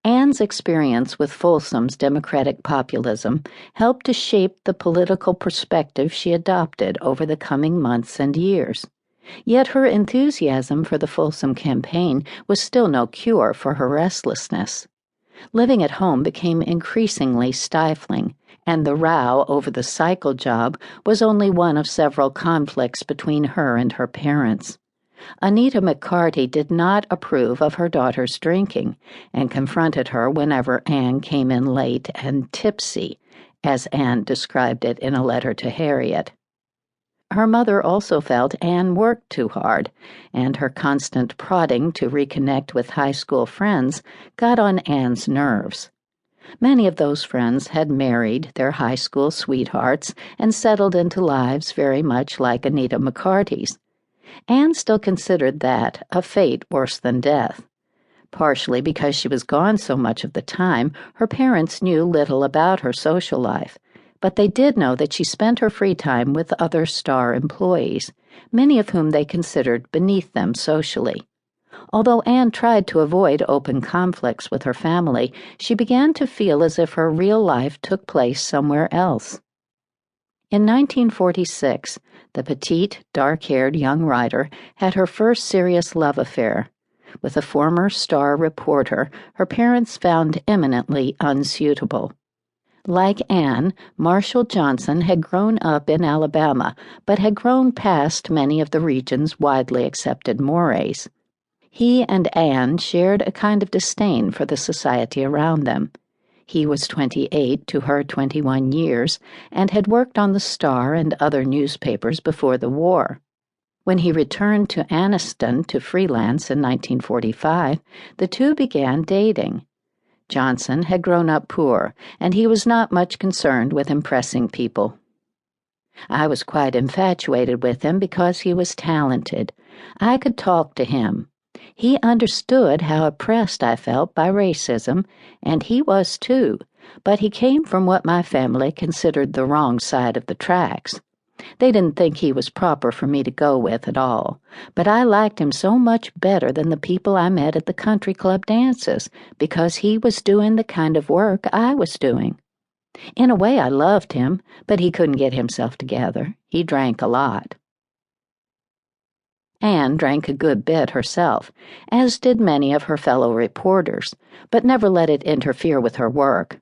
Anne's experience with Folsom's democratic populism helped to shape the political perspective she adopted over the coming months and years. Yet her enthusiasm for the Folsom campaign was still no cure for her restlessness. Living at home became increasingly stifling, and the row over the cycle job was only one of several conflicts between her and her parents. Anita McCarty did not approve of her daughter's drinking and confronted her whenever Anne came in late and tipsy, as Anne described it in a letter to Harriet. Her mother also felt Anne worked too hard, and her constant prodding to reconnect with high school friends got on Anne's nerves. Many of those friends had married their high school sweethearts and settled into lives very much like Anita McCarty's. Anne still considered that a fate worse than death. Partially because she was gone so much of the time, her parents knew little about her social life, but they did know that she spent her free time with other star employees, many of whom they considered beneath them socially. Although Anne tried to avoid open conflicts with her family, she began to feel as if her real life took place somewhere else. In 1946, the petite, dark-haired young writer had her first serious love affair. With a former star reporter her parents found eminently unsuitable. Like Anne, Marshall Johnson had grown up in Alabama, but had grown past many of the region's widely accepted mores. He and Anne shared a kind of disdain for the society around them. He was 28 to her 21 years, and had worked on the Star and other newspapers before the war. When he returned to Anniston to freelance in 1945, the two began dating. Johnson had grown up poor, and he was not much concerned with impressing people. I was quite infatuated with him because he was talented. I could talk to him. He understood how oppressed I felt by racism, and he was too, but he came from what my family considered the wrong side of the tracks. They didn't think he was proper for me to go with at all, but I liked him so much better than the people I met at the country club dances, because he was doing the kind of work I was doing. In a way, I loved him, but he couldn't get himself together. He drank a lot. Anne drank a good bit herself, as did many of her fellow reporters, but never let it interfere with her work.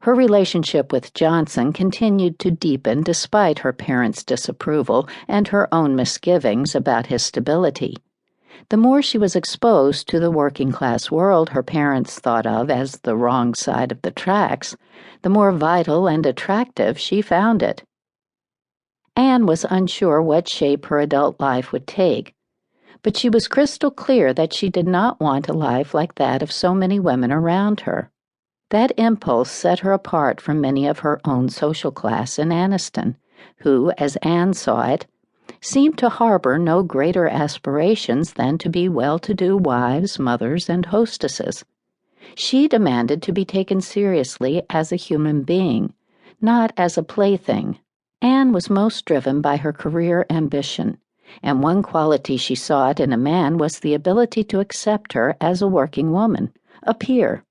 Her relationship with Johnson continued to deepen despite her parents' disapproval and her own misgivings about his stability. The more she was exposed to the working-class world her parents thought of as the wrong side of the tracks, the more vital and attractive she found it. Anne was unsure what shape her adult life would take, but she was crystal clear that she did not want a life like that of so many women around her. That impulse set her apart from many of her own social class in Anniston, who, as Anne saw it, seemed to harbor no greater aspirations than to be well-to-do wives, mothers, and hostesses. She demanded to be taken seriously as a human being, not as a plaything. Anne was most driven by her career ambition, and one quality she sought in a man was the ability to accept her as a working woman, a peer.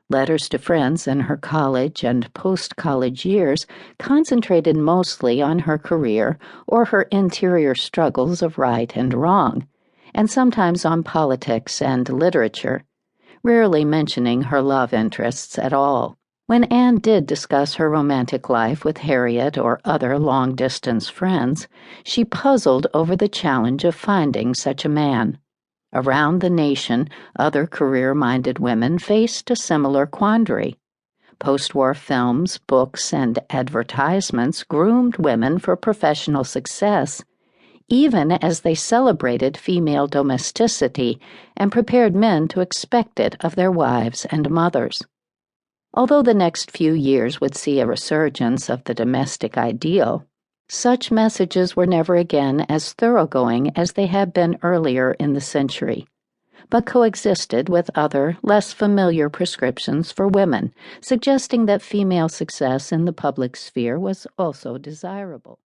Letters to friends in her college and post-college years concentrated mostly on her career or her interior struggles of right and wrong, and sometimes on politics and literature, rarely mentioning her love interests at all. When Anne did discuss her romantic life with Harriet or other long-distance friends, she puzzled over the challenge of finding such a man. Around the nation, other career-minded women faced a similar quandary. Post-war films, books, and advertisements groomed women for professional success, even as they celebrated female domesticity and prepared men to expect it of their wives and mothers. Although the next few years would see a resurgence of the domestic ideal, such messages were never again as thoroughgoing as they had been earlier in the century, but coexisted with other, less familiar prescriptions for women, suggesting that female success in the public sphere was also desirable.